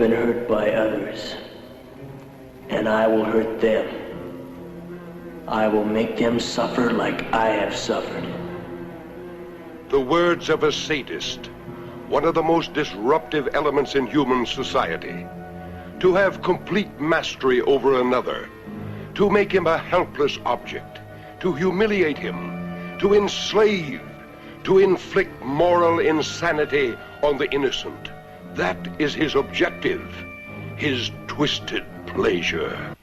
been hurt by others. And I will hurt them. I will make them suffer like I have suffered. The words of a sadist, one of the most disruptive elements in human society. To have complete mastery over another, to make him a helpless object, to humiliate him, to enslave, to inflict moral insanity on the innocent. That is his objective, his twisted pleasure.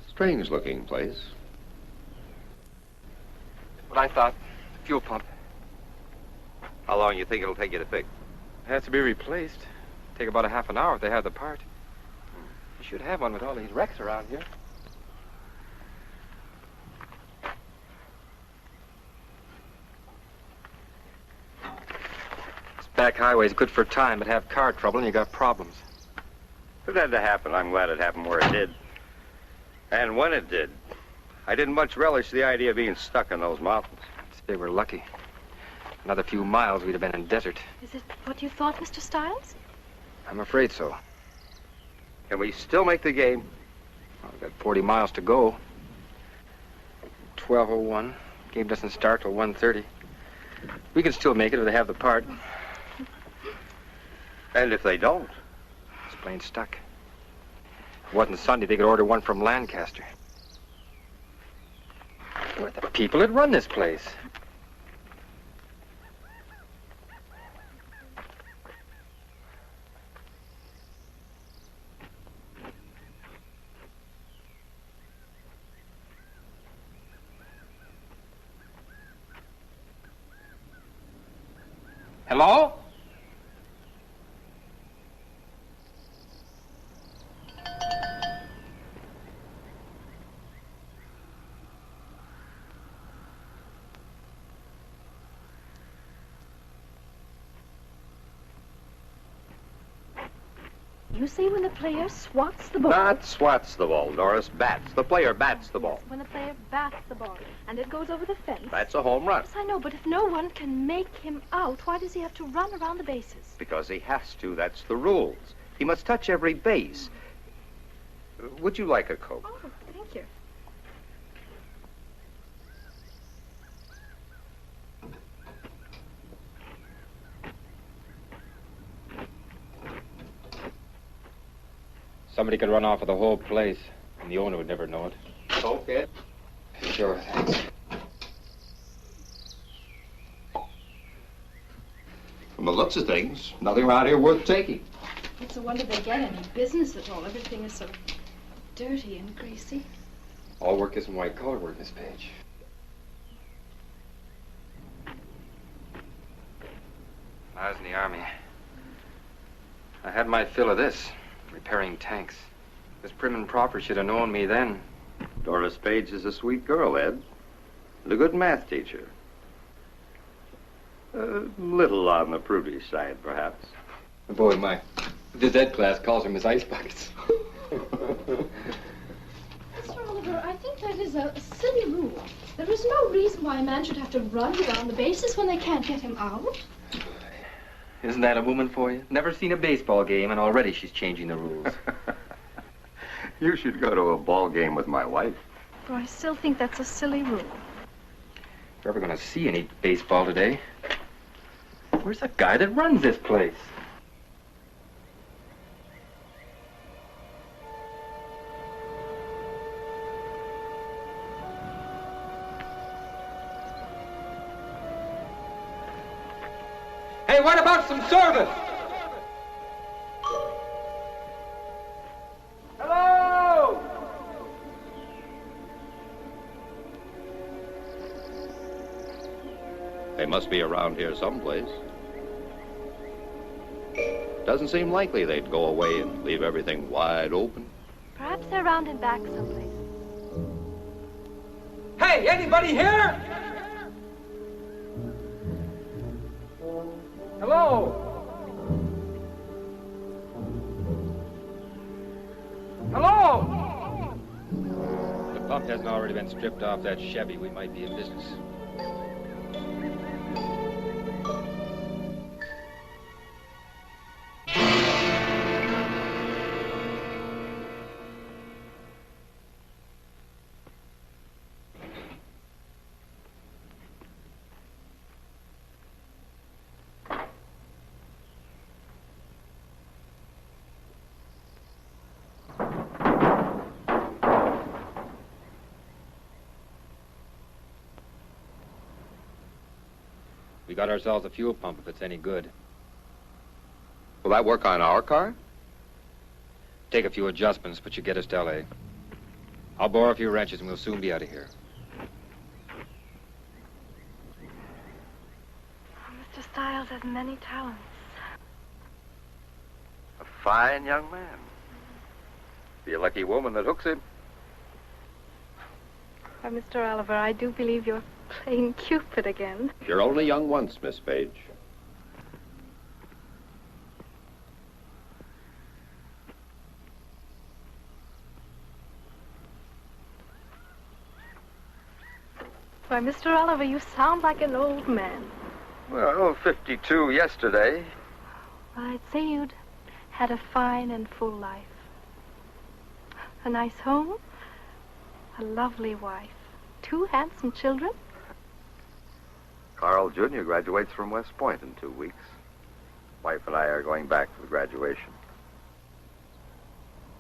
Strange-looking place. What I thought. Fuel pump. How long you think it'll take you to fix? It has to be replaced. Take about a half an hour if they have the part. You should have one with all these wrecks around here. This back highway's good for time, but have car trouble and you got problems. If it had to happen, I'm glad it happened where it did. And when it did, I didn't much relish the idea of being stuck in those mountains. They were lucky. Another few miles, we'd have been in desert. Is it what you thought, Mr. Stiles? I'm afraid so. Can we still make the game? Well, we've got 40 miles to go. 12:01. Game doesn't start till 1:30. We can still make it if they have the part. And if they don't? It's plain stuck. If it wasn't Sunday, they could order one from Lancaster. We're the people that run this place. Hello? You say when the player swats the ball. Not swats the ball, Doris. Bats. The player bats the ball. When the player bats the ball and it goes over the fence. That's a home run. Yes, I know, but if no one can make him out, why does he have to run around the bases? Because he has to. That's the rules. He must touch every base. Would you like a Coke? Oh, thank you. Somebody could run off with the whole place, and the owner would never know it. Okay. Sure, thanks. From the looks of things, nothing around here worth taking. It's a wonder they get any business at all. Everything is so dirty and greasy. All work isn't white-collar work, Miss Page. I was in the Army. I had my fill of this, repairing tanks. This prim and proper should have known me then. Doris Page is a sweet girl, Ed. And a good math teacher. A little on the prudish side, perhaps. Boy, my this Ed class calls her Miss Ice Buckets. Mr. Oliver, I think that is a silly rule. There is no reason why a man should have to run around the bases when they can't get him out. Isn't that a woman for you? Never seen a baseball game, and already she's changing the rules. You should go to a ball game with my wife. But I still think that's a silly rule. If you're ever going to see any baseball today, where's the guy that runs this place? Hey, what about some service? Hello! They must be around here someplace. Doesn't seem likely they'd go away and leave everything wide open. Perhaps they're round and back someplace. Hey, anybody here? Hello? Hello? If the pump hasn't already been stripped off that Chevy, we might be in business. We got ourselves a fuel pump if it's any good. Will that work on our car? Take a few adjustments, but you get us to L.A. I'll borrow a few wrenches and we'll soon be out of here. Mr. Stiles has many talents. A fine young man. Be a lucky woman that hooks him. Why, Mr. Oliver, I do believe you're playing Cupid again. You're only young once, Miss Page. Why, Mr. Oliver, you sound like an old man. Well, 52 yesterday. Well, I'd say you'd had a fine and full life. A nice home, a lovely wife, 2 handsome children. Carl Jr. graduates from West Point in 2 weeks. Wife and I are going back for the graduation.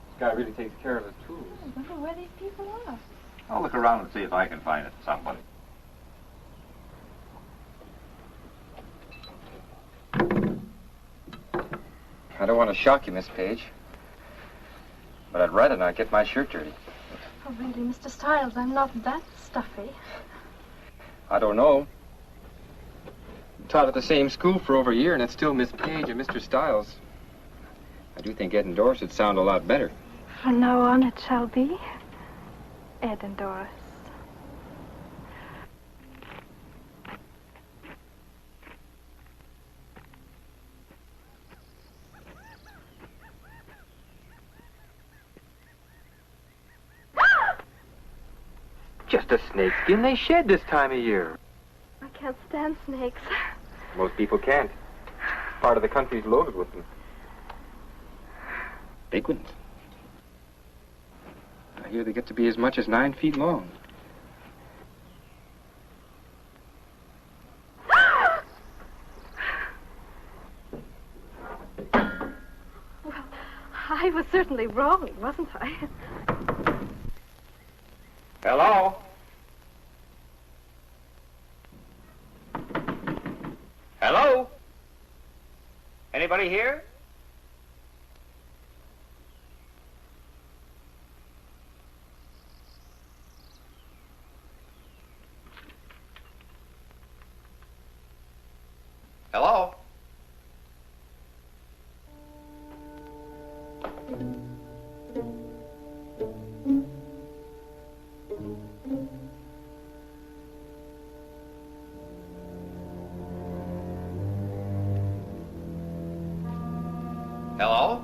This guy really takes care of his tools. I wonder where these people are. I'll look around and see if I can find it somebody. I don't want to shock you, Miss Page, but I'd rather not get my shirt dirty. Oh, really, Mr. Stiles, I'm not that stuffy. I don't know. Taught at the same school for over a year, and it's still Miss Page and Mr. Stiles. I do think Ed and Doris would sound a lot better. From now on, it shall be Ed and Doris. Just a snakeskin they shed this time of year. I can't stand snakes. Most people can't. Part of the country's loaded with them. Big ones. I hear they get to be as much as 9 feet long. Well, I was certainly wrong, wasn't I? Hello? Hello? Anybody here? Hello? Hello?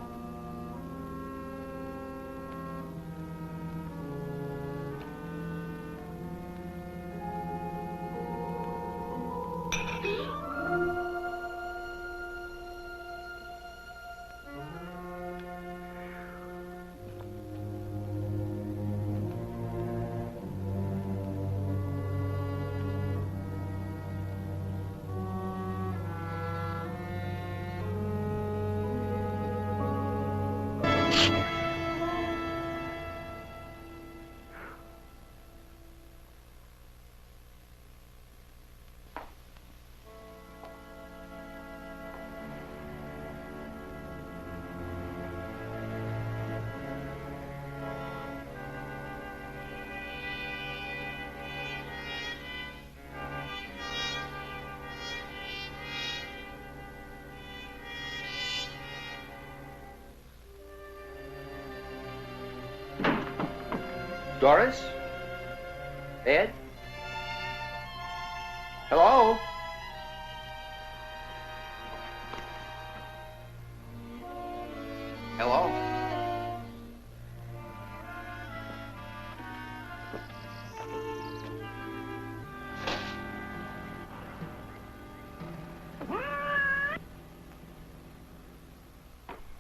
Doris? Ed? Hello? Hello?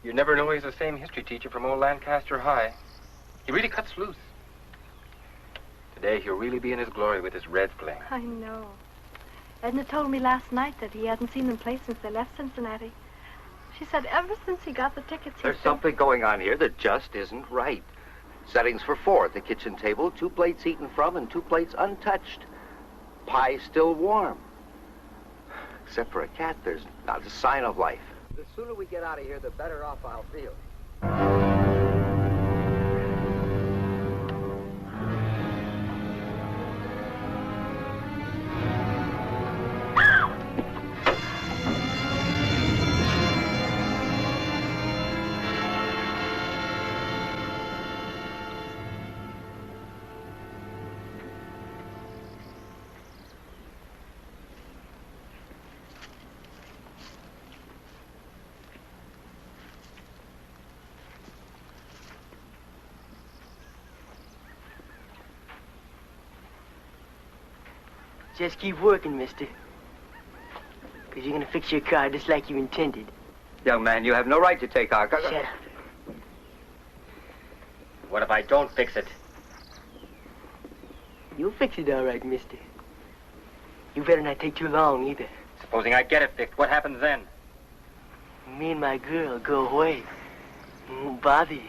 You never know he's the same history teacher from old Lancaster High. He really cuts loose. Today, he'll really be in his glory with his Reds playing. I know. Edna told me last night that he hadn't seen them play since they left Cincinnati. She said ever since he got the tickets, There's something going on here that just isn't right. Settings for 4 at the kitchen table, 2 plates eaten from and 2 plates untouched. Pie still warm. Except for a cat, there's not a sign of life. The sooner we get out of here, the better off I'll feel. Just keep working, mister. Because you're going to fix your car just like you intended. Young man, you have no right to take our car. Shut up. What if I don't fix it? You'll fix it all right, mister. You better not take too long, either. Supposing I get it fixed, what happens then? Me and my girl go away. Won't bother you.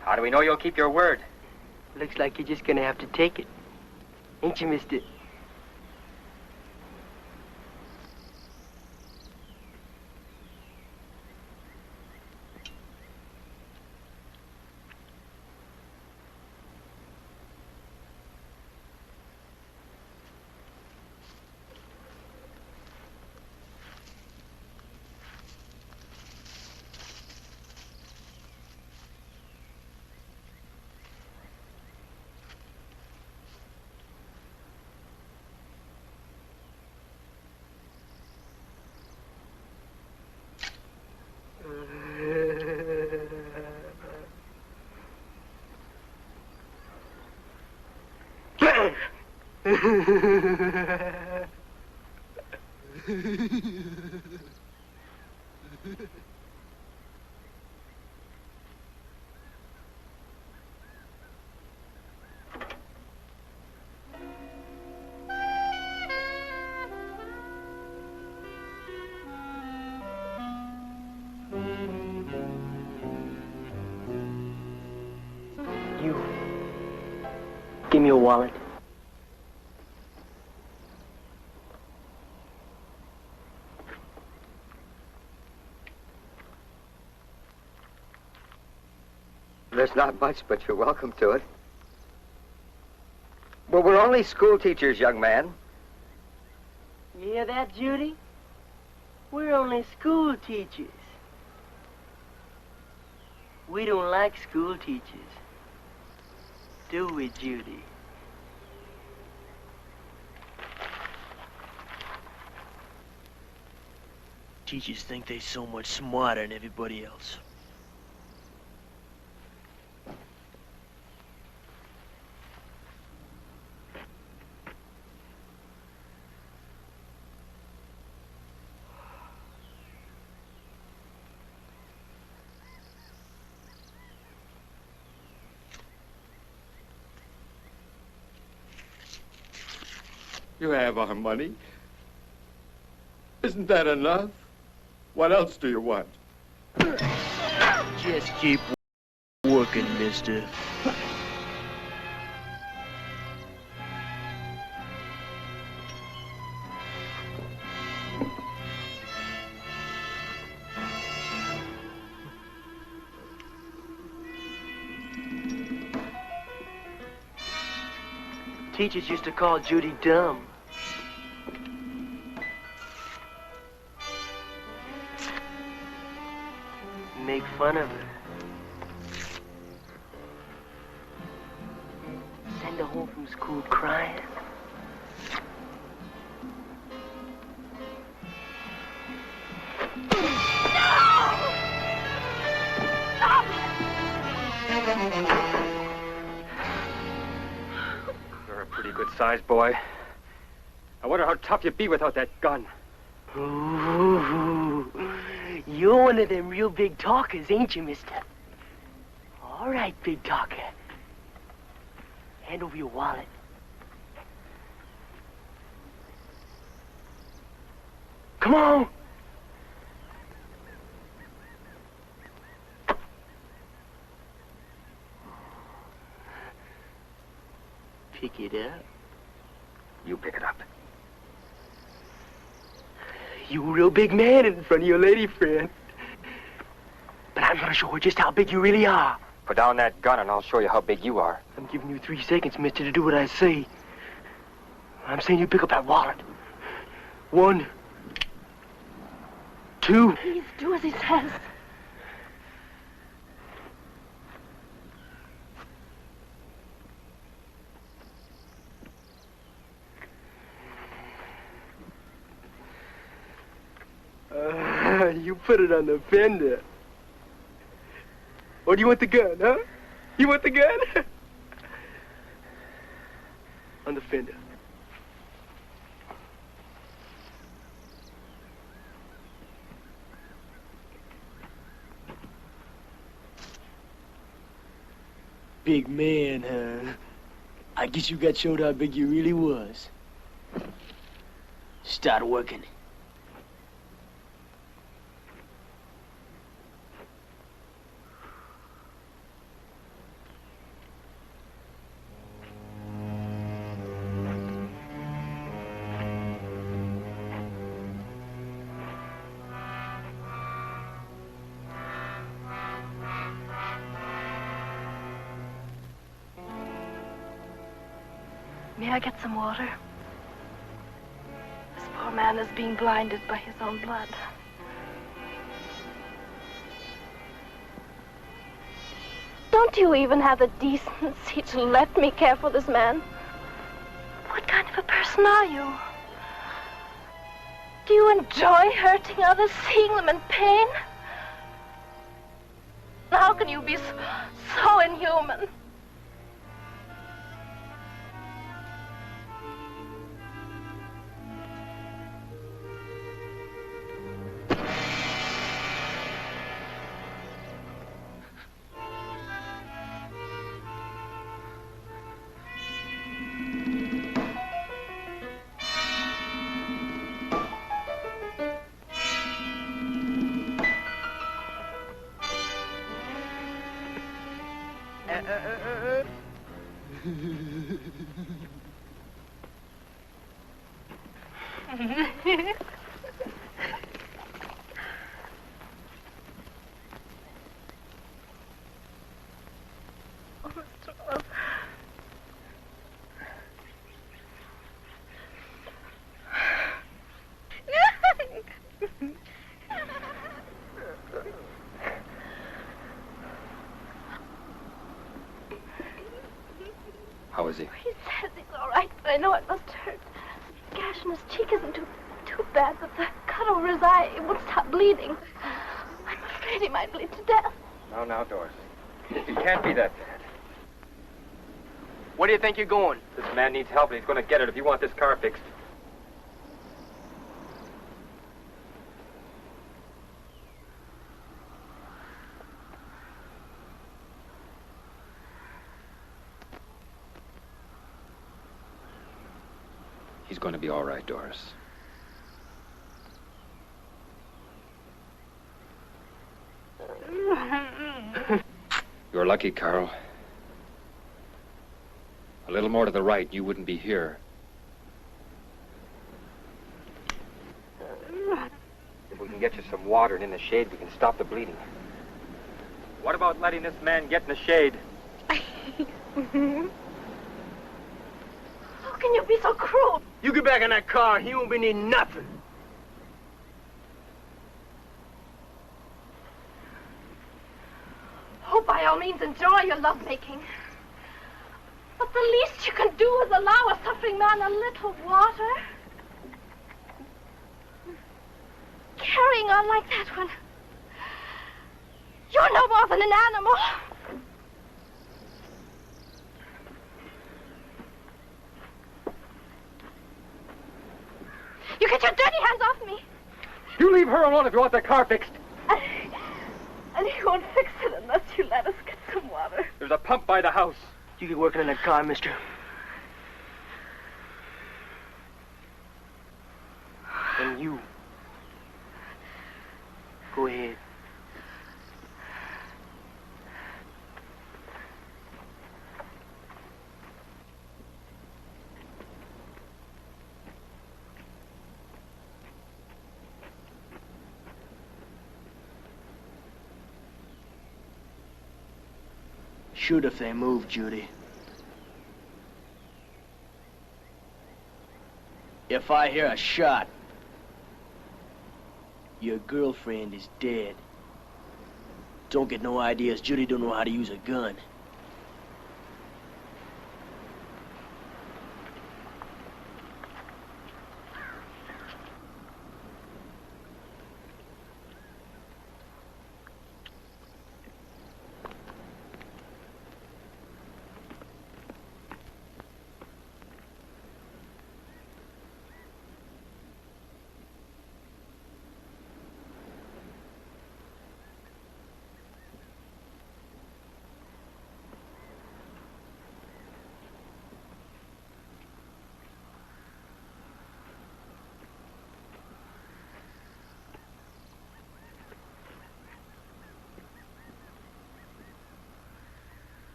How do we know you'll keep your word? Looks like you're just going to have to take it. Ain't you, mister? You give me your wallet. There's not much, but you're welcome to it. Well, we're only school teachers, young man. You hear that, Judy? We're only school teachers. We don't like school teachers. Do we, Judy? Teachers think they're so much smarter than everybody else. You have our money. Isn't that enough? What else do you want? Just keep working, mister. Teachers used to call Judy dumb. Make fun of her. Send her home from school crying. You're a pretty good-sized boy. I wonder how tough you'd be without that gun. Ooh, you're one of them real big talkers, ain't you, mister? All right, big talker. Hand over your wallet. Come on! Pick it up. You pick it up. You a real big man in front of your lady friend. But I'm gonna show her just how big you really are. Put down that gun and I'll show you how big you are. I'm giving you 3 seconds, mister, to do what I say. I'm saying you pick up that wallet. 1, 2. Please do as he says. You put it on the fender. Or do you want the gun, huh? You want the gun? On the fender. Big man, huh? I guess you got showed how big you really was. Start working. May I get some water? This poor man is being blinded by his own blood. Don't you even have the decency to let me care for this man? What kind of a person are you? Do you enjoy hurting others, seeing them in pain? How can you be so inhuman? How is he? He says he's all right, but I know it must hurt. The gash in his cheek isn't too bad, but the cut over his eye, it won't stop bleeding. I'm afraid he might bleed to death. Now, Doris. It can't be that bad. Where do you think you're going? This man needs help, and he's going to get it if you want this car fixed. He's going to be all right, Doris. You're lucky, Carl. A little more to the right, you wouldn't be here. If we can get you some water and in the shade, we can stop the bleeding. What about letting this man get in the shade? How can you be so cruel? You get back in that car, he won't be needing nothing. Oh, by all means, enjoy your lovemaking. But the least you can do is allow a suffering man a little water. Carrying on like that when you're no more than an animal. You get your dirty hands off me. You leave her alone if you want the car fixed. And he won't fix it unless you let us get some water. There's a pump by the house. You get working in that car, mister. And you. Go ahead. Shoot if they move, Judy. If I hear a shot, your girlfriend is dead. Don't get no ideas. Judy don't know how to use a gun.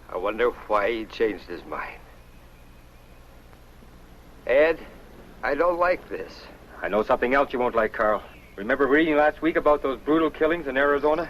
I wonder why he changed his mind. Ed, I don't like this. I know something else you won't like, Carl. Remember reading last week about those brutal killings in Arizona?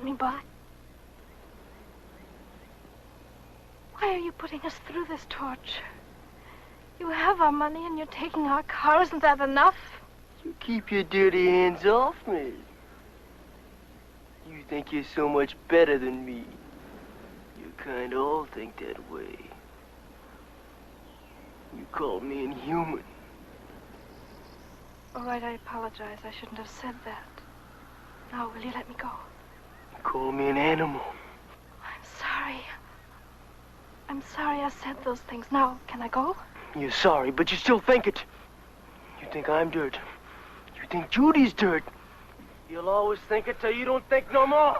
me by? Why are you putting us through this torture? You have our money and you're taking our car. Isn't that enough? You keep your dirty hands off me. You think you're so much better than me. You kind of all think that way. You called me inhuman. All right, I apologize. I shouldn't have said that. Now, will you let me go? You called me an animal. I'm sorry. I'm sorry I said those things. Now, can I go? You're sorry, but you still think it. You think I'm dirt. You think Judy's dirt. You'll always think it till you don't think no more.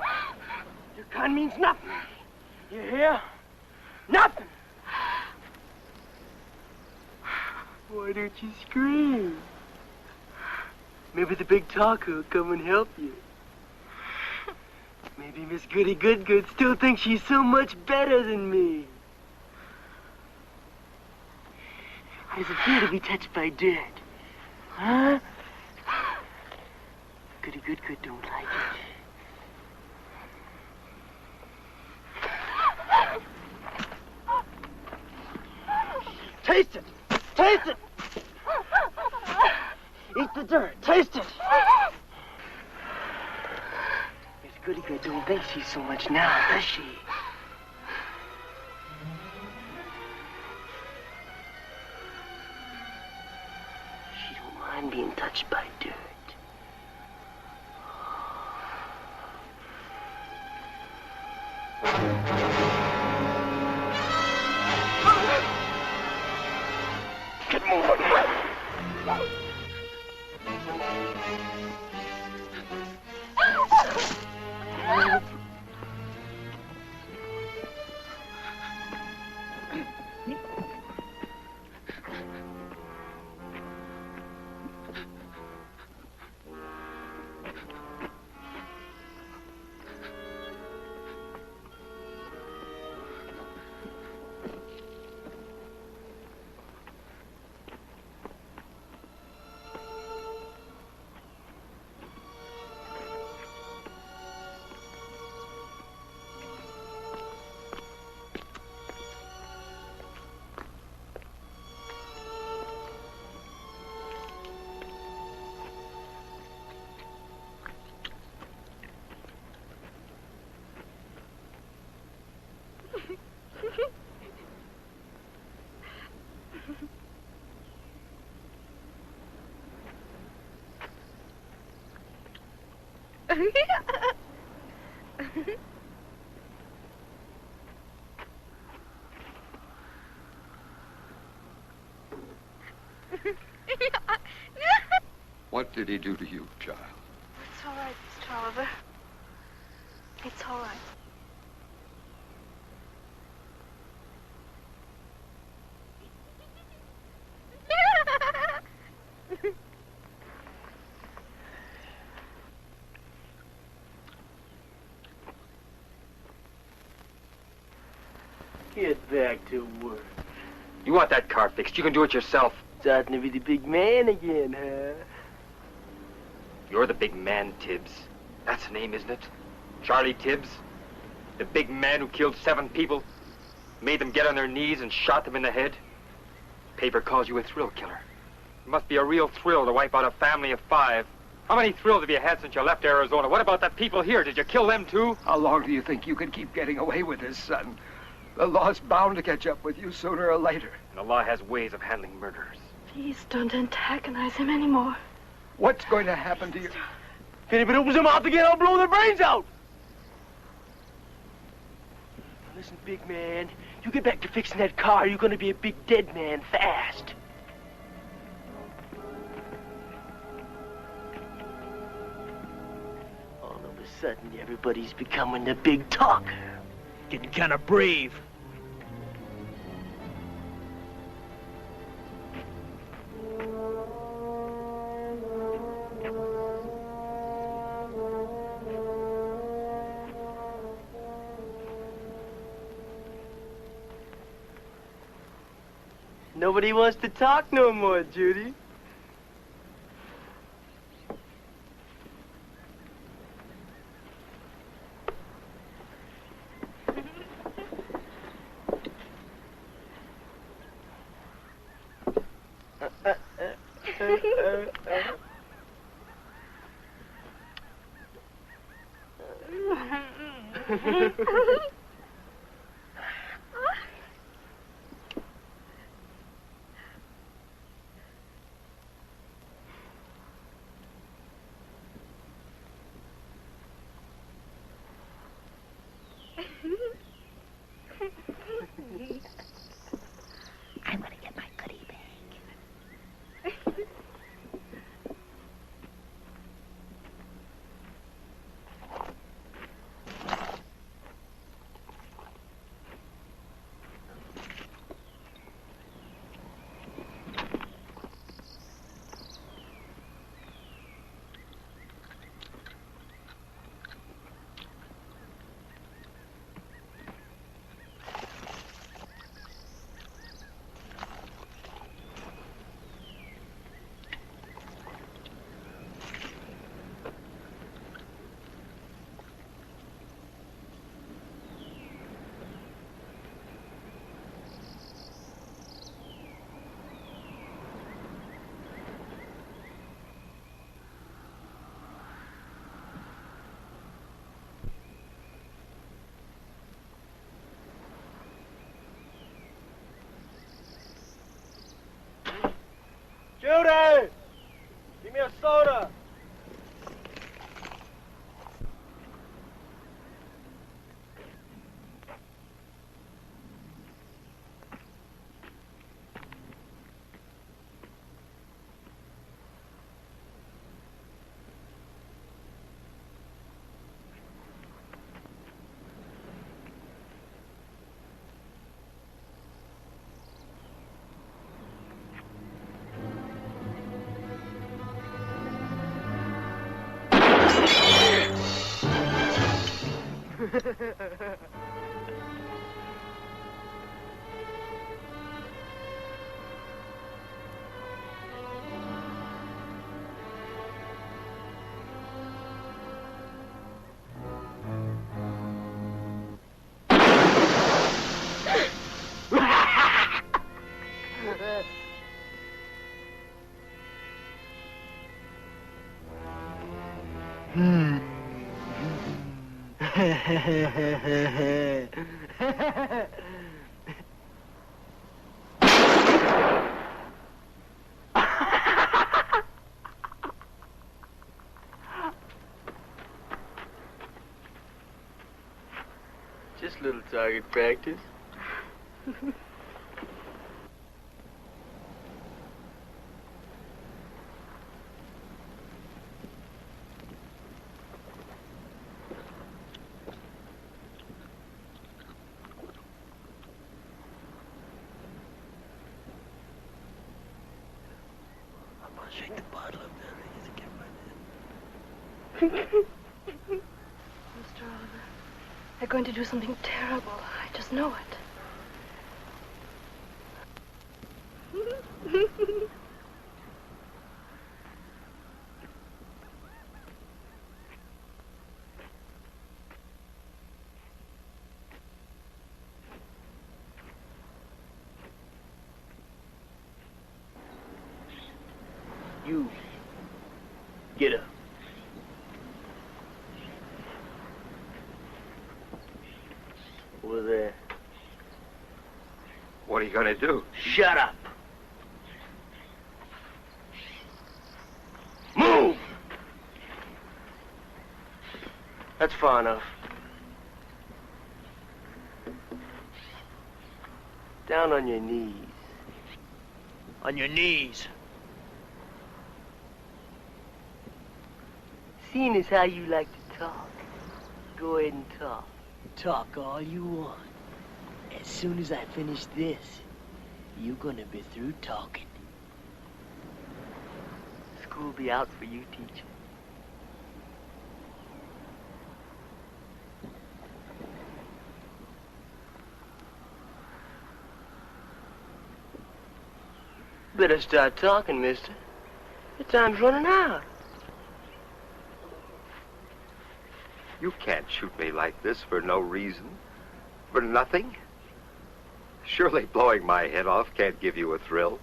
Your kind means nothing. You hear? Nothing. Why don't you scream? Maybe the big talker will come and help you. Maybe Miss Goody Good still thinks she's so much better than me. How does it feel to be touched by dirt? Huh? Goody Good don't like it. Taste it! Taste it! Eat the dirt. Taste it! Miss Goody Good don't think she's so much now, does she? She don't mind being touched by dirt. Get moving. What did he do to you, child? It's all right, Mr. Oliver. It's all right. Get back to work. You want that car fixed? You can do it yourself. Starting to be the big man again, huh? You're the big man, Tibbs. That's the name, isn't it? Charlie Tibbs? The big man who killed 7 people, made them get on their knees and shot them in the head? Paper calls you a thrill killer. It must be a real thrill to wipe out a family of 5. How many thrills have you had since you left Arizona? What about the people here? Did you kill them too? How long do you think you can keep getting away with this, son? The law's bound to catch up with you sooner or later. And the law has ways of handling murderers. Please don't antagonize him anymore. What's going to happen to you? If anybody opens their mouth again, I'll blow their brains out! Now listen, big man, you get back to fixing that car, you're gonna be a big dead man fast. All of a sudden, everybody's becoming the big talker. Getting kind of brave. Nobody wants to talk no more, Judy. I'm gonna get my goodie bag. Judy! Give me a soda. Just a little target practice. Shake the bottle up there. Mr. Oliver, they're going to do something terrible. I just know it. You. Get up. Over there. What are you going to do? Shut up. Move! That's far enough. Down on your knees. On your knees. Seeing as how you like to talk, go ahead and talk. Talk all you want. As soon as I finish this, you're gonna be through talking. School be out for you, teacher. Better start talking, mister. The time's running out. You can't shoot me like this for no reason. For nothing. Surely blowing my head off can't give you a thrill.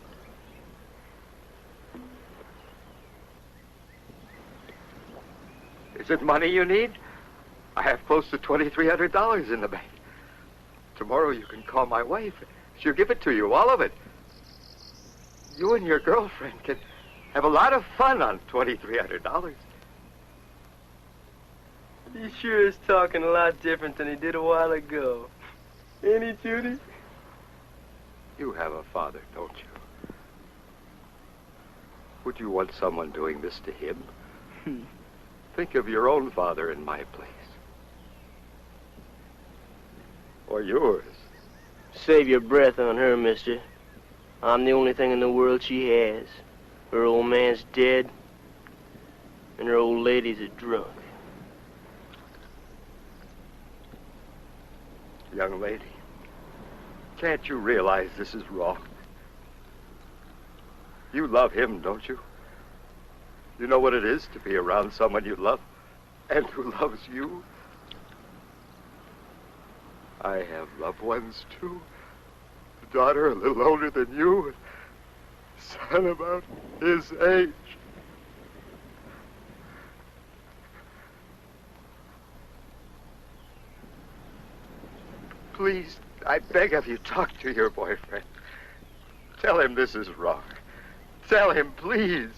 Is it money you need? I have close to $2,300 in the bank. Tomorrow you can call my wife. She'll give it to you, all of it. You and your girlfriend can have a lot of fun on $2,300. He sure is talking a lot different than he did a while ago. Ain't he, Judy? You have a father, don't you? Would you want someone doing this to him? Think of your own father in my place. Or yours. Save your breath on her, mister. I'm the only thing in the world she has. Her old man's dead, and her old lady's a drunk. Young lady, can't you realize this is wrong? You love him, don't you? You know what it is to be around someone you love and who loves you? I have loved ones, too. A daughter a little older than you, and a son about his age. Please, I beg of you, talk to your boyfriend. Tell him this is wrong. Tell him, please.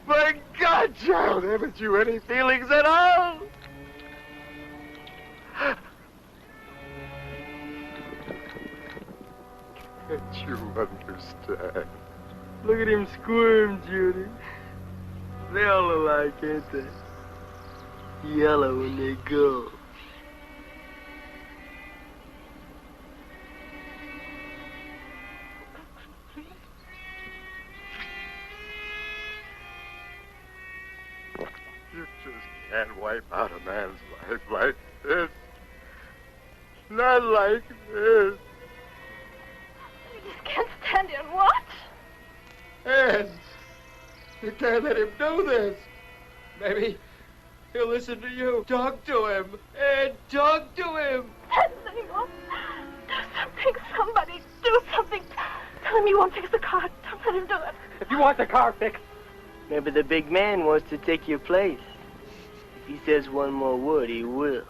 My God, child, haven't you any feelings at all? Can't you understand? Look at him squirm, Judy. They all alike, ain't they? Yellow when they go. You just can't wipe out a man's life like this. Not like this. You just can't stand here and watch. Ed, you can't let him do this. Maybe he'll listen to you. Talk to him. Ed, talk to him. Ed, anyone, do something. Somebody, do something. Tell him you won't fix the car. Don't let him do it. If you want the car fixed, Maybe the big man wants to take your place. If he says one more word, he will.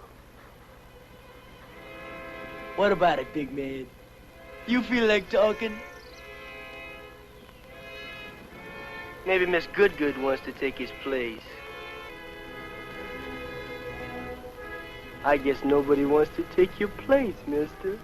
What about it, big man? You feel like talking? Maybe Miss Goodgood wants to take his place. I guess nobody wants to take your place, mister.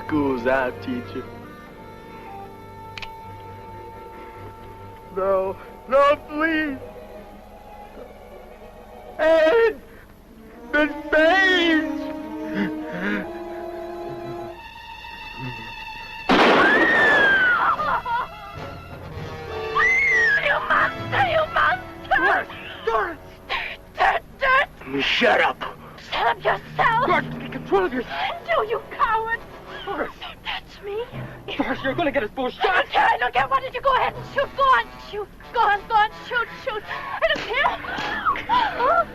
School's out, teacher. No, no, please. Ed! The spades! You monster! You monster! Doris! Dirt! Shut up! Shut up yourself! Doris, get control of yourself! Do you coward! Doris! Don't touch me! Doris, you're gonna get us both I shot! don't care, I don't care. Why don't you go ahead and shoot? Go on, shoot. Go on, shoot, shoot. I don't care.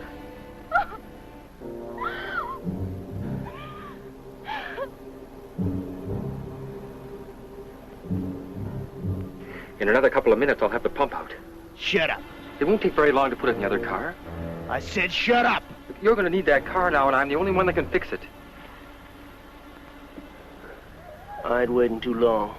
In another couple of minutes, I'll have the pump out. Shut up. It won't take very long to put it in the other car. I said shut up. You're going to need that car now, and I'm the only one that can fix it. I ain't waiting too long.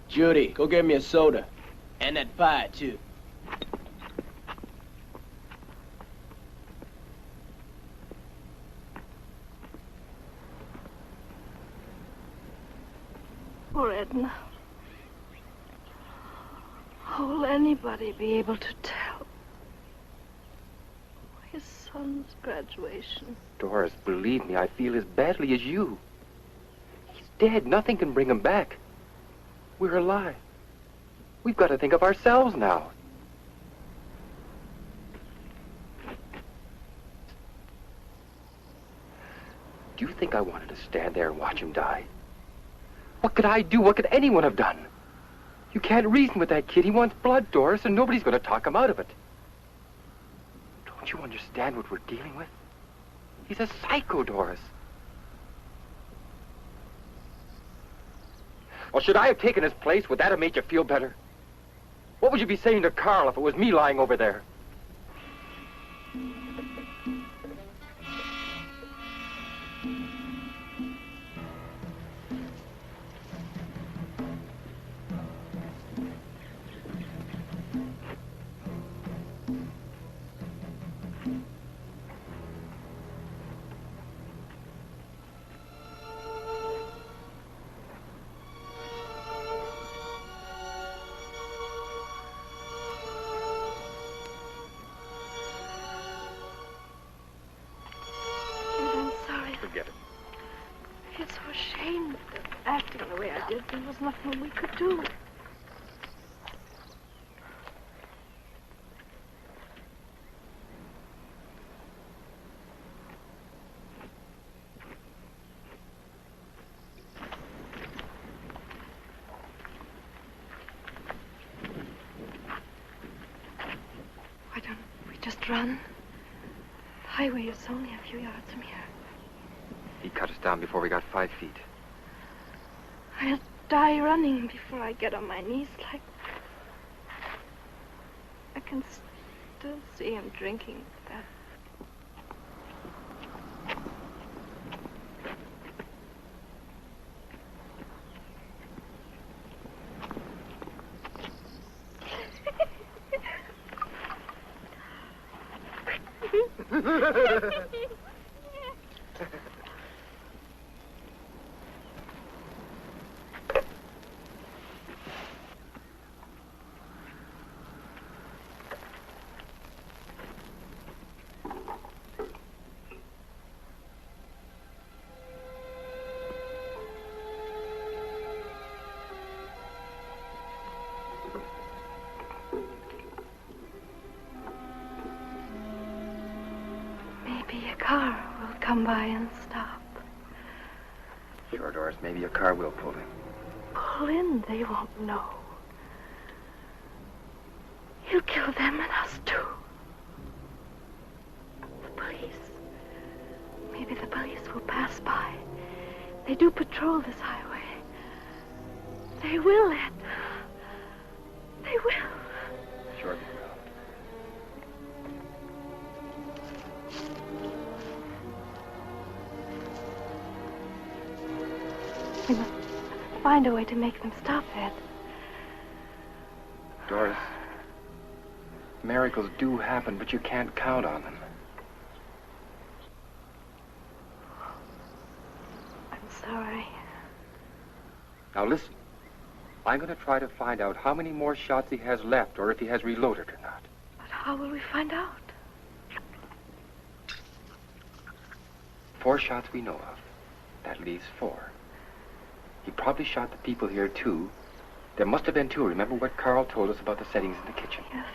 Judy, go get me a soda. And that pie, too. Poor Edna. How will anybody be able to tell? His son's graduation. Doris, believe me, I feel as badly as you. dead. Nothing can bring him back. We're alive. We've got to think of ourselves now. Do you think I wanted to stand there and watch him die? What could I do? What could anyone have done? You can't reason with that kid. He wants blood, Doris, and nobody's going to talk him out of it. Don't you understand what we're dealing with? He's a psycho, Doris. Well, should I have taken his place? Would that have made you feel better? What would you be saying to Carl if it was me lying over there? There was nothing we could do. Why don't we just run? The highway is only a few yards from here. He cut us down before we got 5 feet. I'll die running before I get on my knees like... I can still see him drinking that. Come by and stop. Sure, Doris, maybe a car will pull in. Pull in? They won't know. He'll kill them and us too. The police. Maybe the police will pass by. They do patrol this highway. They will, Ed. They will. Sure they will. We must find a way to make them stop, Ed. Doris, miracles do happen, but you can't count on them. I'm sorry. Now listen, I'm going to try to find out how many more shots he has left, or if he has reloaded or not. But how will we find out? 4 shots we know of. That leaves 4. He probably shot the people here, too. There must have been 2. Remember what Carl told us about the settings in the kitchen? Yes.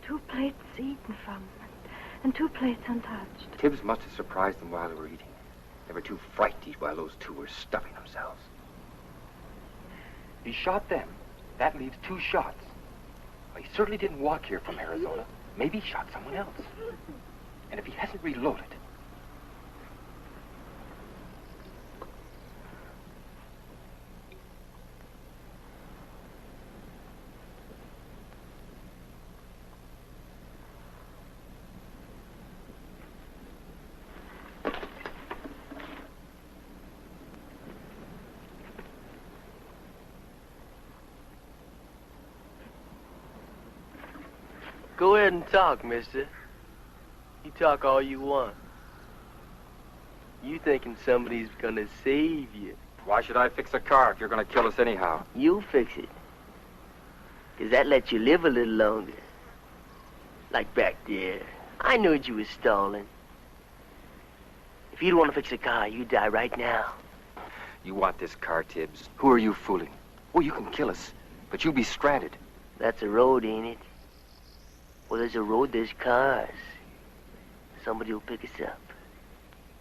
2 plates eaten from, and 2 plates untouched. Tibbs must have surprised them while they were eating. They were too frightened to eat while those 2 were stuffing themselves. He shot them. That leaves 2 shots. Well, he certainly didn't walk here from Arizona. Maybe he shot someone else. And if he hasn't reloaded... Go ahead and talk, mister. You talk all you want. You thinking somebody's gonna save you. Why should I fix a car if you're gonna kill us anyhow? You'll fix it. 'Cause that lets you live a little longer. Like back there. I knew you was stalling. If you'd want to fix a car, you'd die right now. You want this car, Tibbs. Who are you fooling? Oh, you can kill us, but you'll be stranded. That's a road, ain't it? Well, there's a road, there's cars. Somebody will pick us up.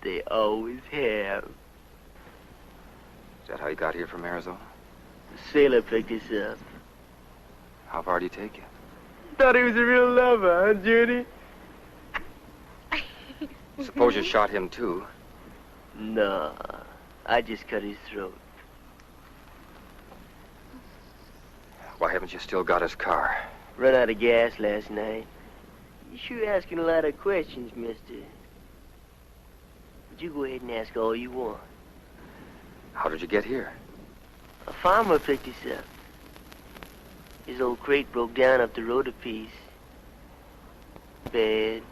They always have. Is that how you got here from Arizona? The sailor picked us up. How far did he take you? Thought he was a real lover, huh, Judy? Suppose you shot him, too. No, I just cut his throat. Why haven't you still got his car? Run out of gas last night. You sure asking a lot of questions, mister. But you go ahead and ask all you want. How did you get here? A farmer picked us up. His old crate broke down up the road a piece. Bad.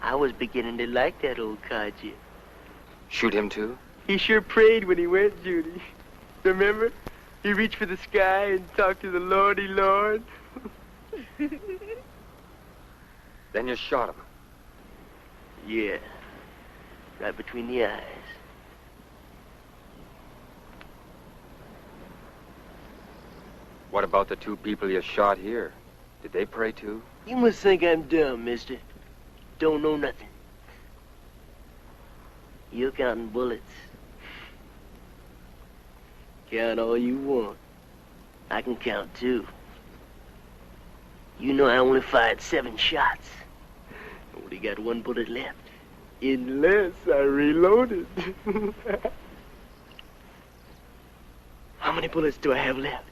I was beginning to like that old codger. Shoot him, too? He sure prayed when he went, Judy. Remember? He reached for the sky and talked to the Lordy Lord. Then you shot him? Yeah. Right between the eyes. What about the 2 people you shot here? Did they pray, too? You must think I'm dumb, mister. Don't know nothing. You're counting bullets. Count all you want. I can count, too. You know I only fired 7 shots. Only got 1 bullet left. Unless I reloaded. How many bullets do I have left?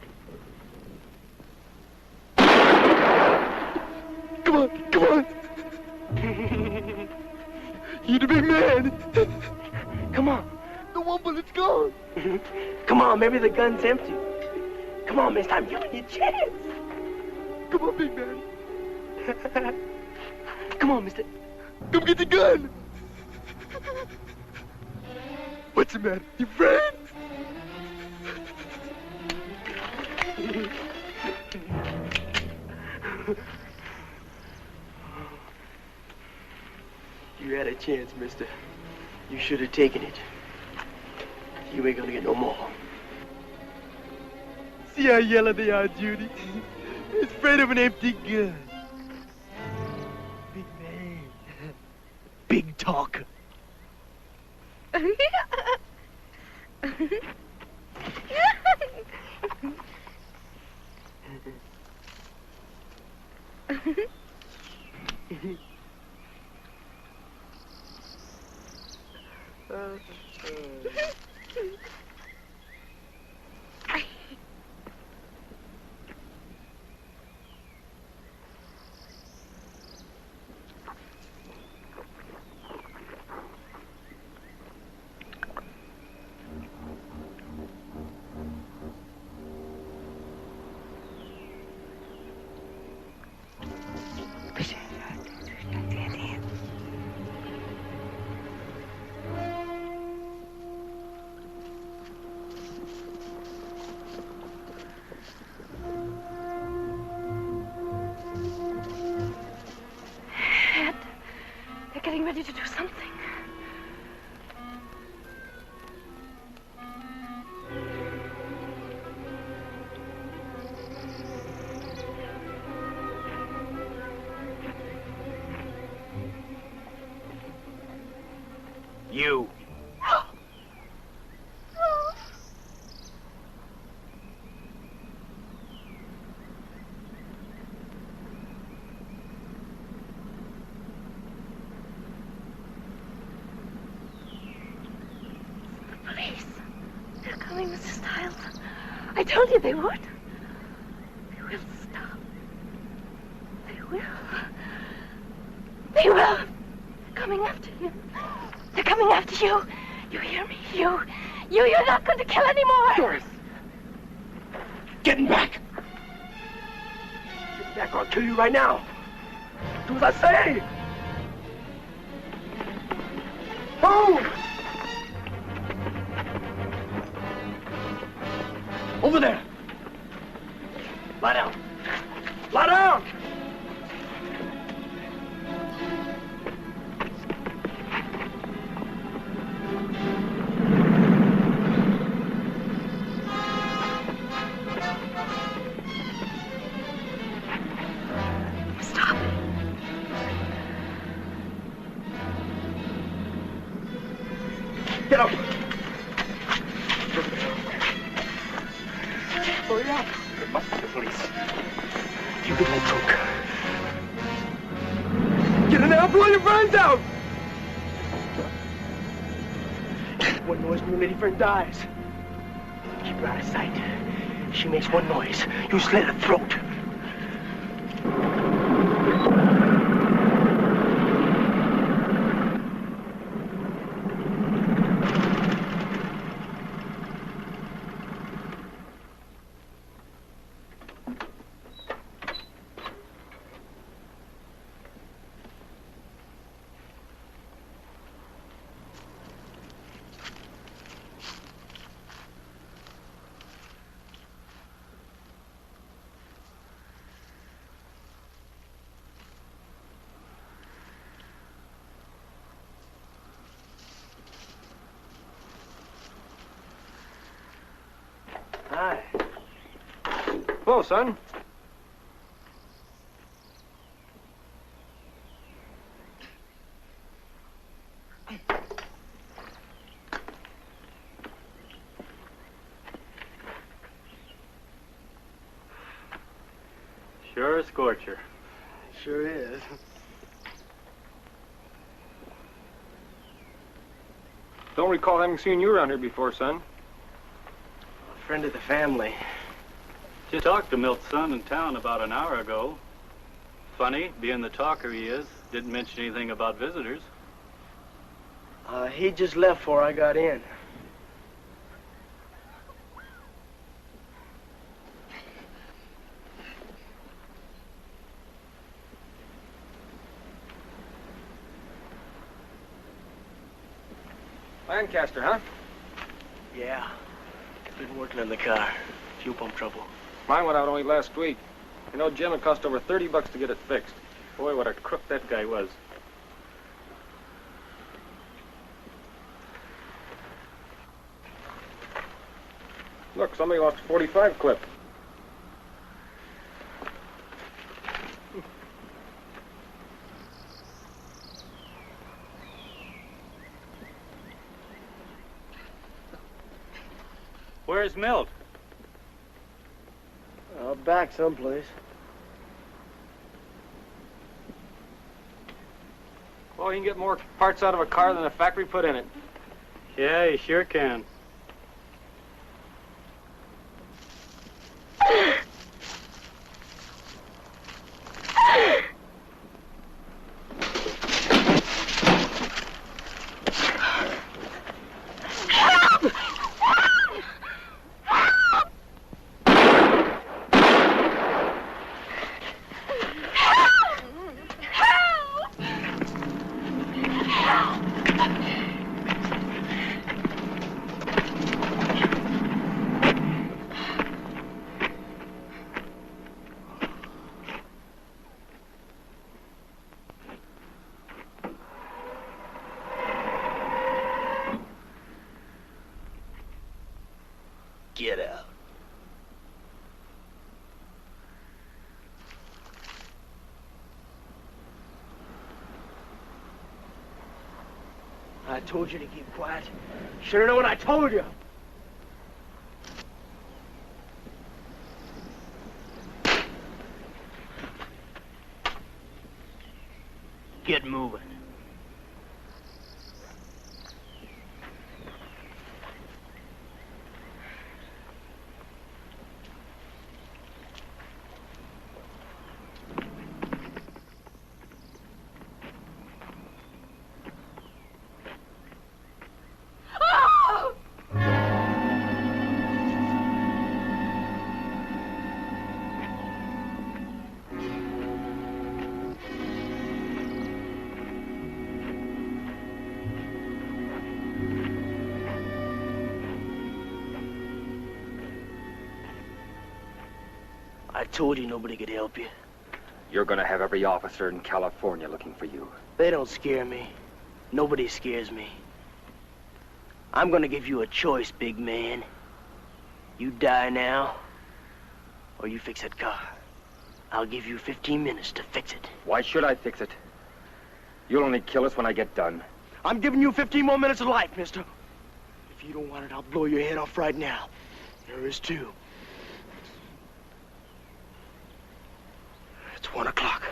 Come on, come on. You the big man. Come on. The 1 bullet's gone. Come on, maybe the gun's empty. Come on, mister, I'm giving you a chance. Come on, big man. Come on, mister. Come get the gun. What's the matter? You afraid? You had a chance, mister. You should have taken it. You ain't gonna get no more. See how yellow they are, Judy? It's afraid of an empty gun. Big man. Big talker. Getting ready to do something. You. Mr. Stiles. I told you they would. They will stop. They will. They will. They're coming after you. They're coming after you. You hear me? You're not going to kill anymore. Doris. Getting back. Get back or I'll kill you right now. Do as I say. Move! Over there. Lie down. Lie down! Get up. Hurry up. It must be the police. You get that trunk. Get in there and blow your friends out. One noise when your lady friend dies. Keep her out of sight. She makes one noise. You slit her throat. Hi. Hello, son. Sure a scorcher. Sure is. Don't recall having seen you around here before, son. A friend of the family. Just talked to Milt's son in town about an hour ago. Funny, being the talker he is, didn't mention anything about visitors. He just left before I got in. Lancaster, huh? Yeah. Been working on the car. Fuel pump trouble. Mine went out only last week. You know, Jim, it cost over $30 to get it fixed. Boy, what a crook that guy was. Look, somebody lost a 45 clip. Where's Milt? Back someplace. Well, you can get more parts out of a car than the factory put in it. Yeah, you sure can. Get out. I told you to keep quiet. Should have known what I told you. Get moving. I told you nobody could help you. You're gonna have every officer in California looking for you. They don't scare me. Nobody scares me. I'm gonna give you a choice, big man. You die now, or you fix that car. I'll give you 15 minutes to fix it. Why should I fix it? You'll only kill us when I get done. I'm giving you 15 more minutes of life, mister. If you don't want it, I'll blow your head off right now. There is two. It's 1 o'clock.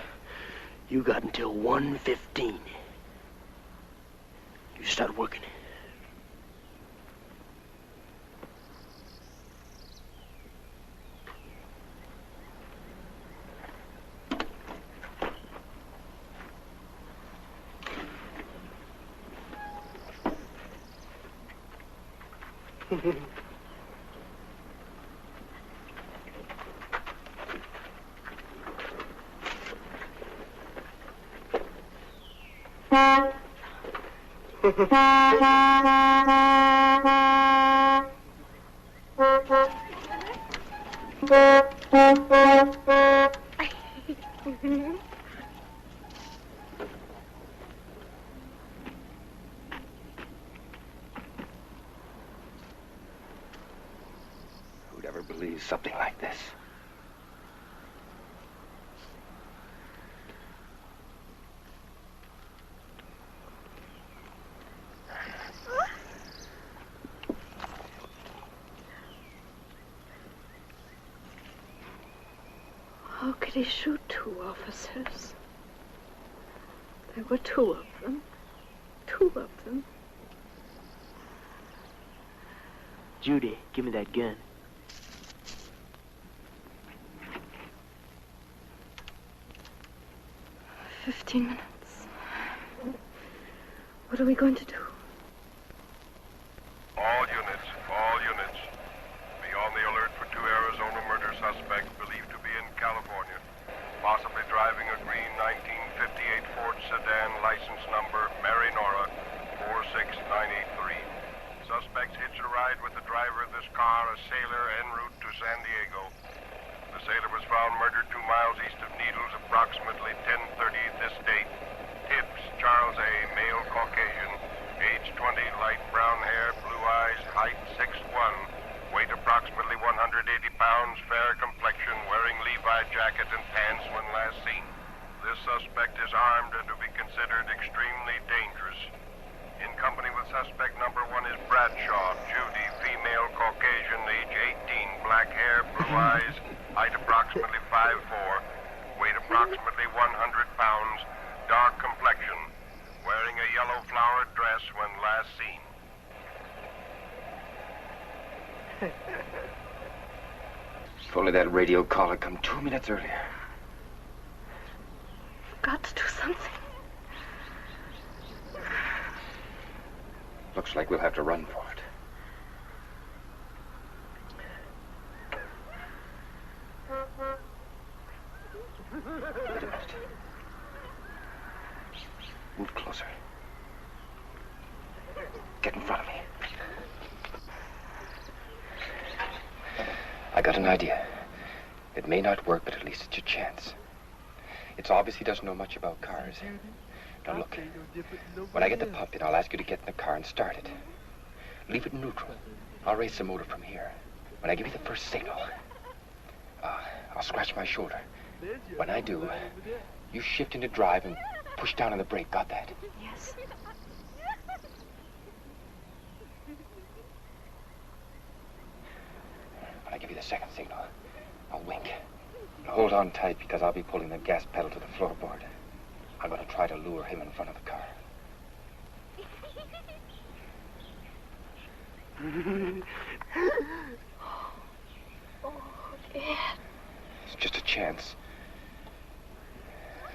You got until 1:15. You start working. Who'd ever believe something like this? How could he shoot 2 officers? There were 2 of them. 2 of them. Judy, give me that gun. "15 minutes. What are we going to do?" All units. Be on the alert for 2 Arizona murder suspects believed to be in California. Possibly driving a green 1958 Ford sedan, license number Mary Nora 46983. Suspects hitched a ride with the driver of this car, a sailor, en route to San Diego. The sailor was found murdered 2 miles east of Needles, approximately 10:30 this date. Tibbs, Charles A., male Caucasian, age 20, light brown hair, blue eyes, height 6'1", weight approximately 180 pounds, fair complexion, wearing Levi jacket and pants when last seen. This suspect is armed and to be considered extremely dangerous. In company with suspect number 1 is Bradshaw, Judy, female Caucasian, age 18, black hair, blue eyes, height approximately 5'4", weight approximately 100 pounds, dark complexion, wearing a yellow flowered dress when last seen. If only that radio call had come 2 minutes earlier. You've got to do something. Looks like we'll have to run for it. Wait a minute. Move closer. Get in front of me. I got an idea. It may not work, but at least it's a chance. It's obvious he doesn't know much about cars. Now look, when I get the pump in, I'll ask you to get in the car and start it. Leave it neutral. I'll race the motor from here. When I give you the first signal, I'll scratch my shoulder. When I do, you shift into drive and push down on the brake. Got that? Yes. When I give you the second signal, I'll wink. Now hold on tight because I'll be pulling the gas pedal to the floorboard. I'm going to try to lure him in front of the car. Oh, yeah. It's just a chance.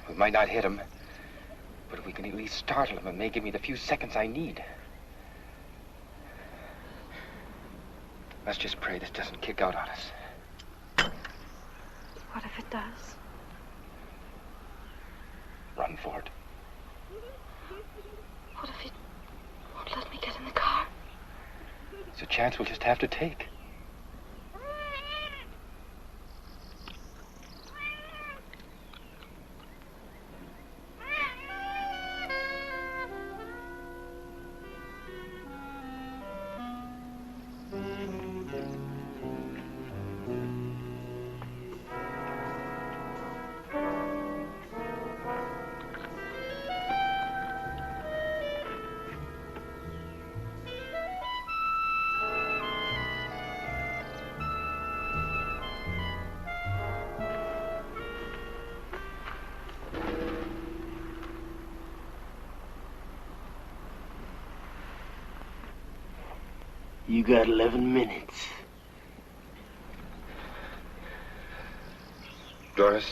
We might not hit him, but if we can at least startle him, it may give me the few seconds I need. Let's just pray this doesn't kick out on us. What if it does? Run for it. What if he won't let me get in the car? It's a chance we'll just have to take. You got 11 minutes. Doris?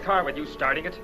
Car with you starting it.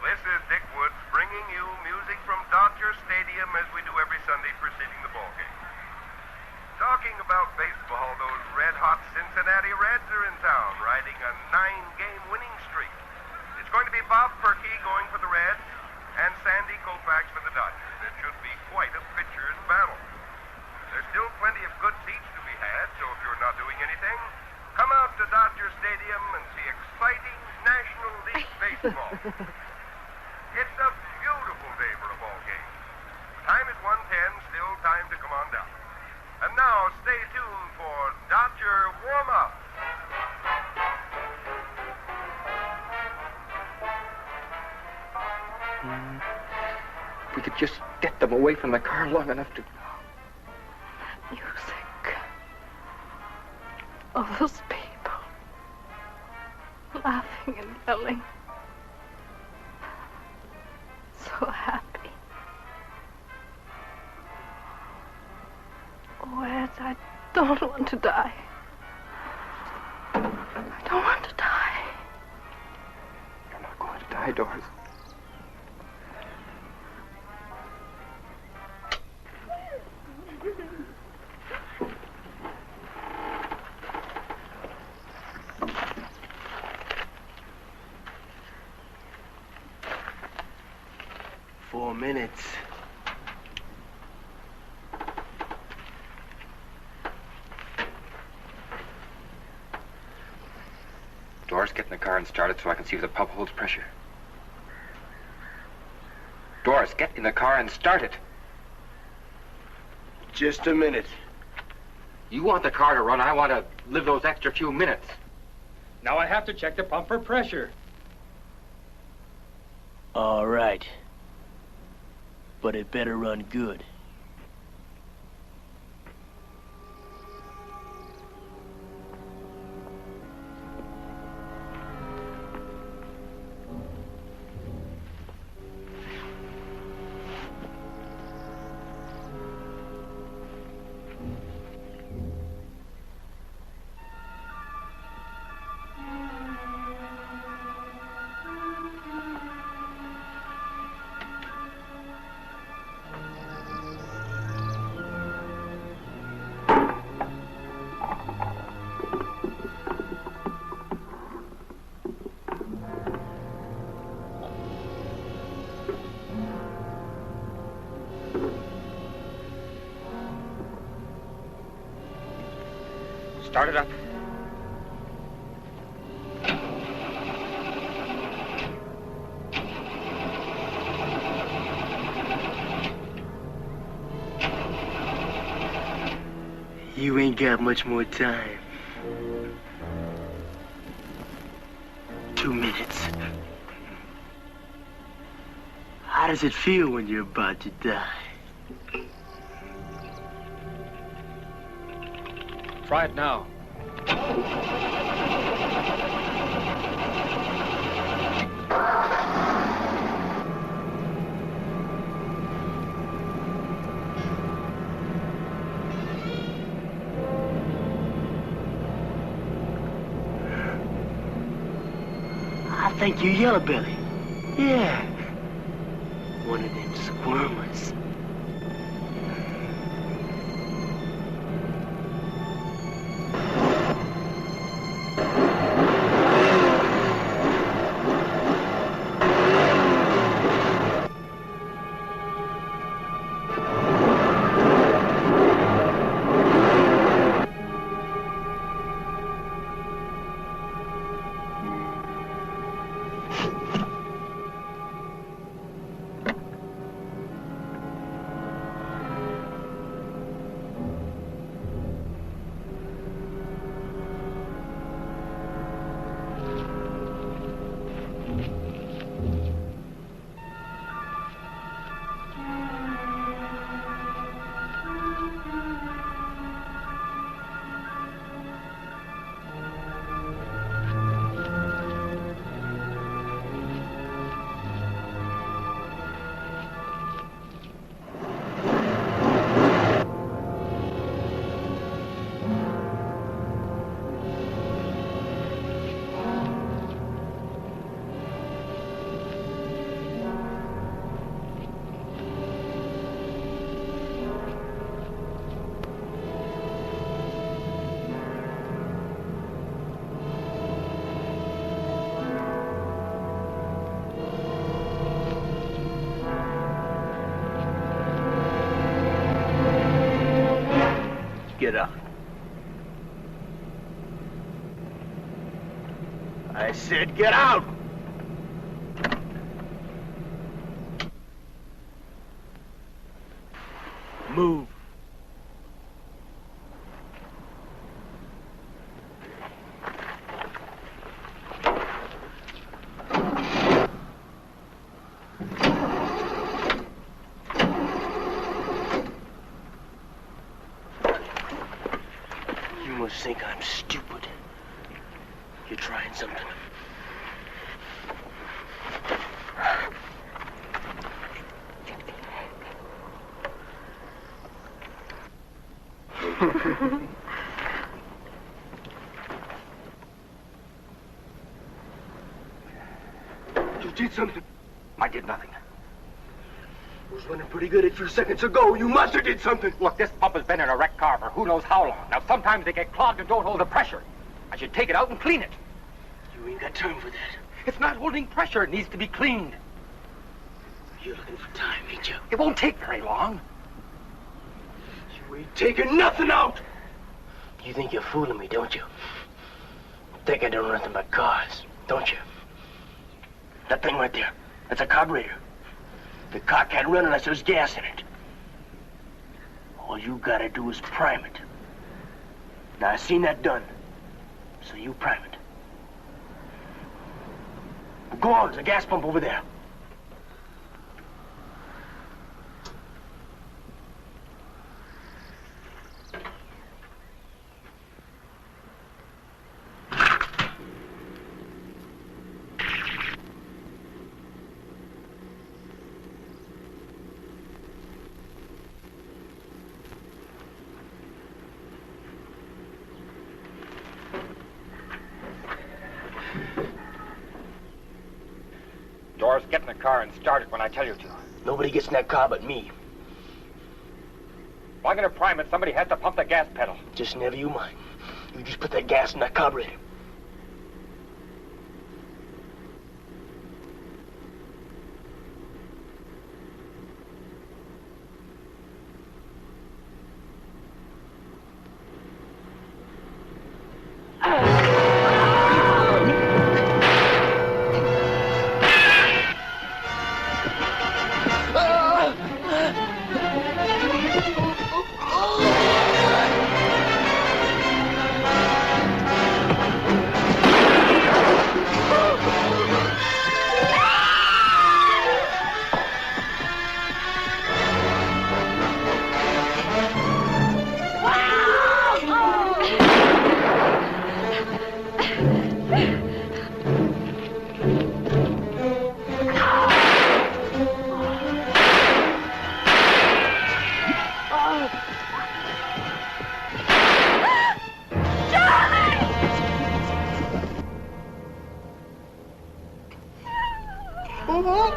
This is Dick Woods bringing you music from Dodger Stadium as we do every Sunday preceding the ball game. Talking about baseball, those red-hot Cincinnati Reds are in town, riding a 9-game winning streak. It's going to be Bob Perky going for the Reds and Sandy Koufax for the Dodgers. It should be quite a pitcher's battle. There's still plenty of good seats to be had, so if you're not doing anything, come out to Dodger Stadium and see exciting National League baseball. It's a beautiful day for a ball game. Time is 1:10, still time to come on down. And now, stay tuned for Dodger Warm-Up. If we could just get them away from the car long enough to... Music. All those people. Laughing and yelling. So happy. Oh, Ed, I don't want to die. I don't want to die. You're not going to die, Doris. Minutes. Doris, get in the car and start it so I can see if the pump holds pressure. Doris, get in the car and start it. Just a minute. You want the car to run, I want to live those extra few minutes. Now I have to check the pump for pressure. All right. But it better run good. Start it up. You ain't got much more time. 2 minutes. How does it feel when you're about to die? Try it now. I think you're Yellow Belly. Yeah. One of them squirmers. Get out. I said get out! Move. You must think I'm stupid. You're trying something. You did something. I did nothing. It was running pretty good a few seconds ago. You must have did something. Look, this pump has been in a wrecked car for who knows how long. Now, sometimes they get clogged and don't hold the pressure. I should take it out and clean it. You ain't got time for that. It's not holding pressure. It needs to be cleaned. You're looking for time, ain't you? It won't take very long. You ain't taking nothing out. You think you're fooling me, don't you? Think I don't know nothing but cars, don't you? That thing right there, that's a carburetor. The car can't run unless there's gas in it. All you gotta do is prime it. Now, I seen that done, so you prime it. Go on, there's a gas pump over there. Doris, get in the car and start it when I tell you to. Nobody gets in that car but me. If I'm gonna prime it, somebody has to pump the gas pedal. Just never you mind. You just put that gas in that carburetor.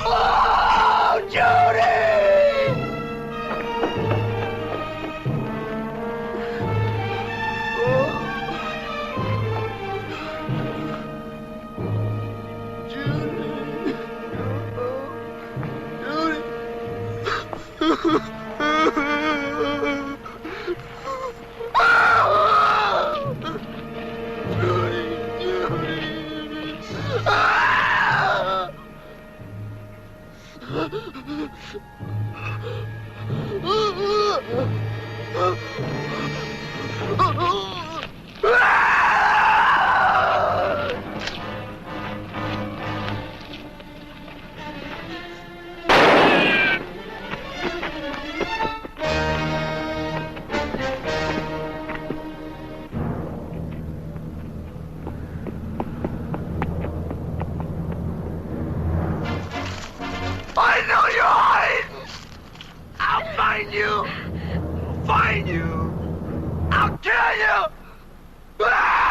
Oh, Judy! I know you're hiding! I'll find you! I'll find you! I'll kill you! Ah!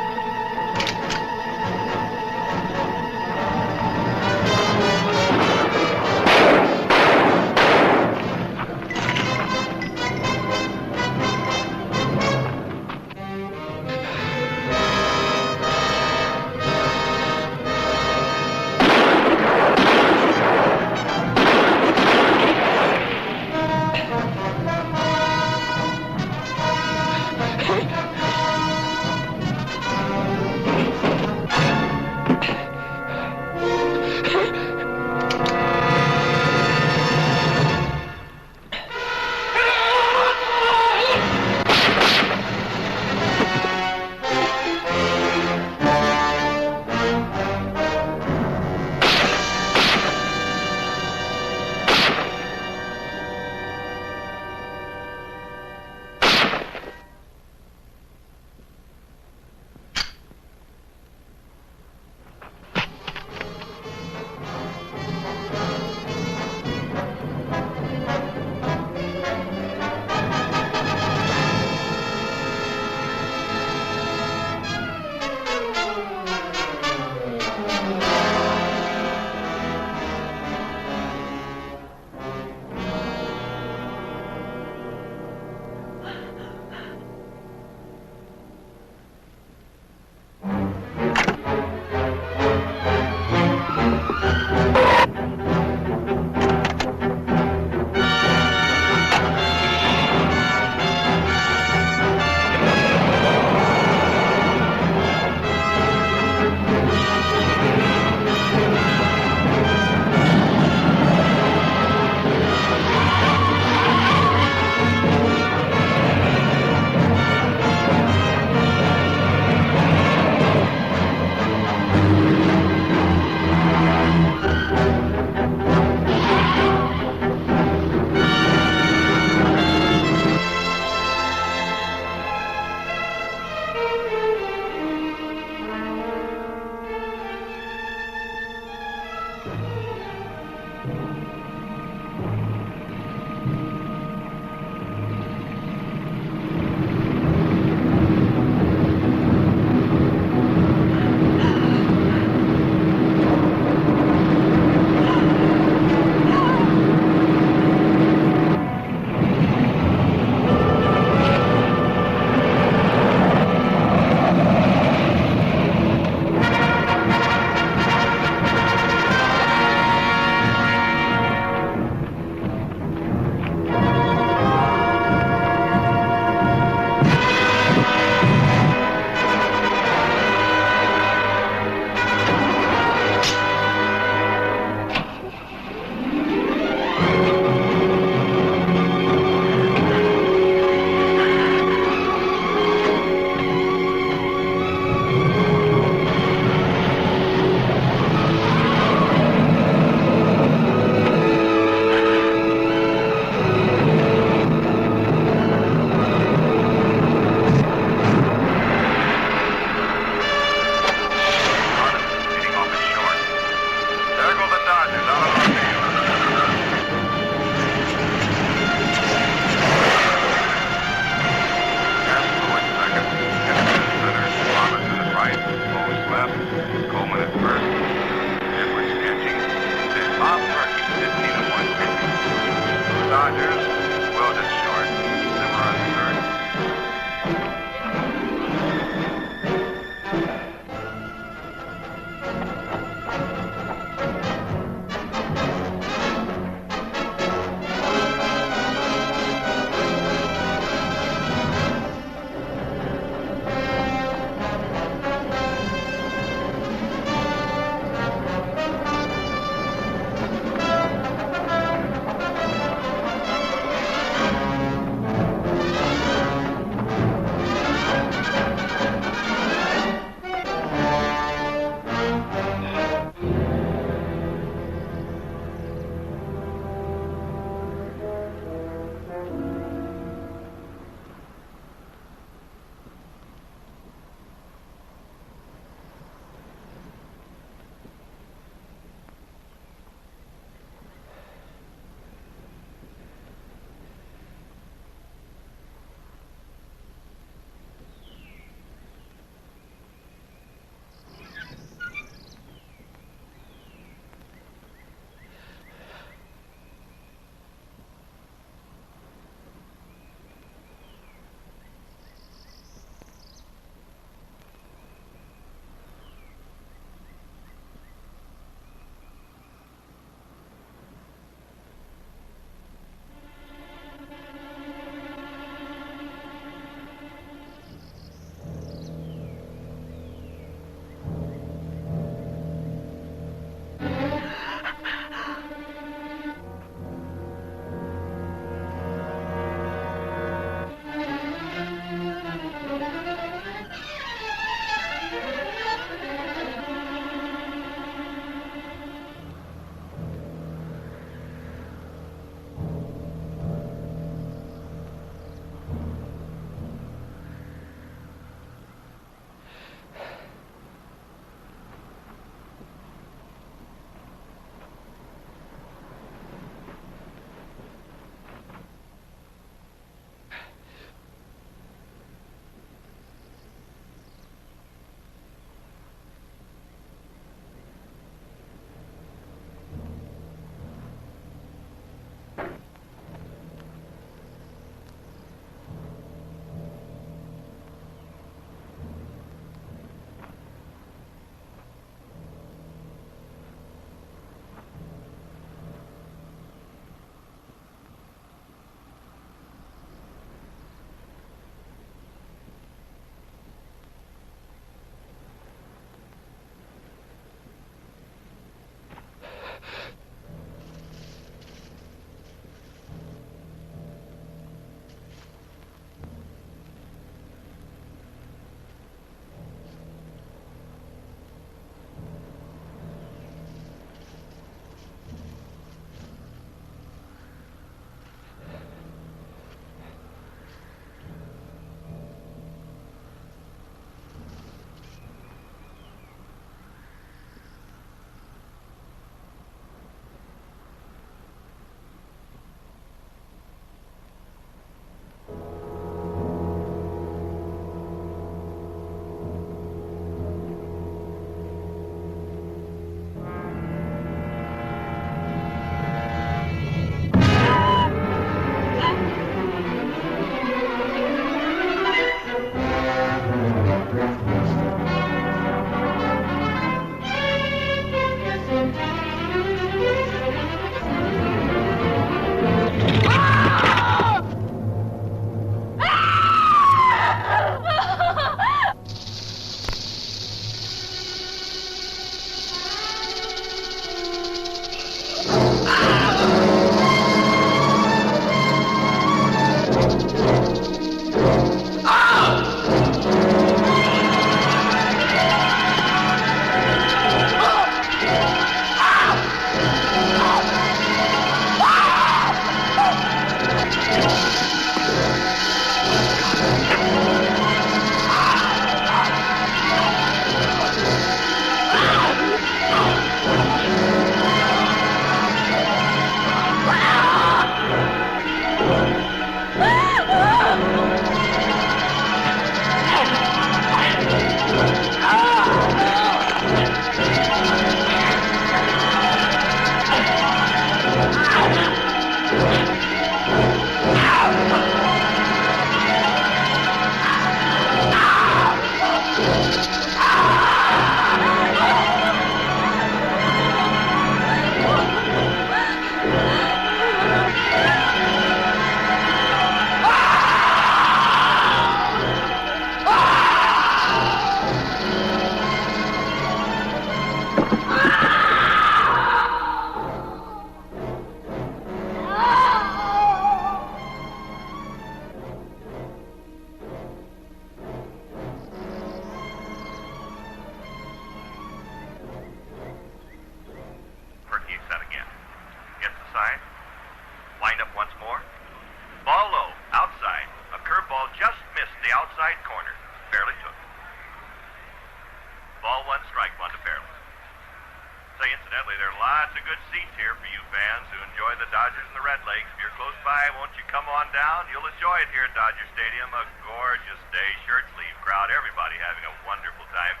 Incidentally, there are lots of good seats here for you fans who enjoy the Dodgers and the Red Lakes. If you're close by, won't you come on down? You'll enjoy it here at Dodger Stadium. A gorgeous day, shirt sleeve crowd, everybody having a wonderful time.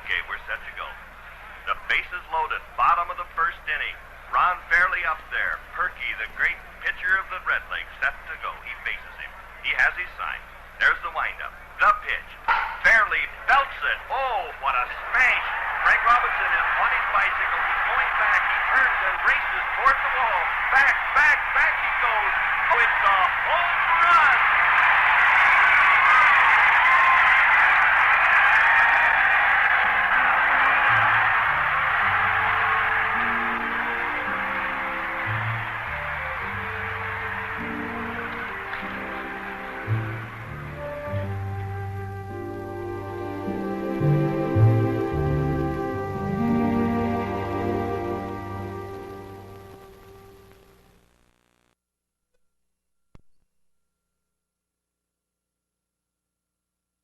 Okay, we're set to go. The bases loaded, bottom of the first inning. Ron Fairley up there. Perky, the great pitcher of the Red Lakes, set to go. He faces him. He has his sign. There's the windup. The pitch. Fairley belts it. Oh, what a smash. Frank Robinson is on his bicycle. He's going back. He turns and races toward the wall. Back he goes.